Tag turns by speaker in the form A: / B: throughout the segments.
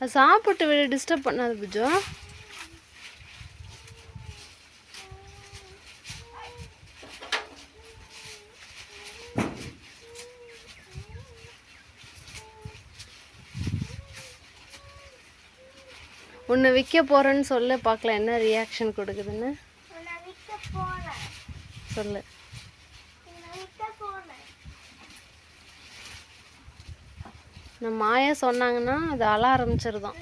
A: அது சாப்பிட்டு விட டிஸ்டர்ப் பண்ணாது புஜோ. உன்னை விற்க போகிறேன்னு சொல்ல பார்க்கலாம் என்ன ரியாக்ஷன் கொடுக்குதுன்னு சொல்லு. நம்ம மாயா சொன்னாங்கன்னா அது அழ ஆரம்பிச்சிருதான்.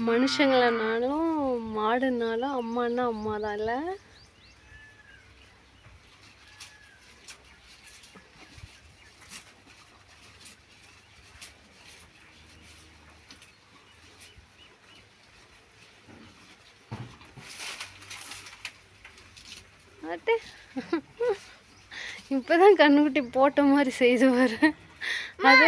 A: மனுஷங்களனாலும் மாடுனாலும் அம்மானா அம்மா தான் இல்லை. அட்டு இப்பதான் கண்ணுக்குட்டி போட்ட மாதிரி செய்து வர அது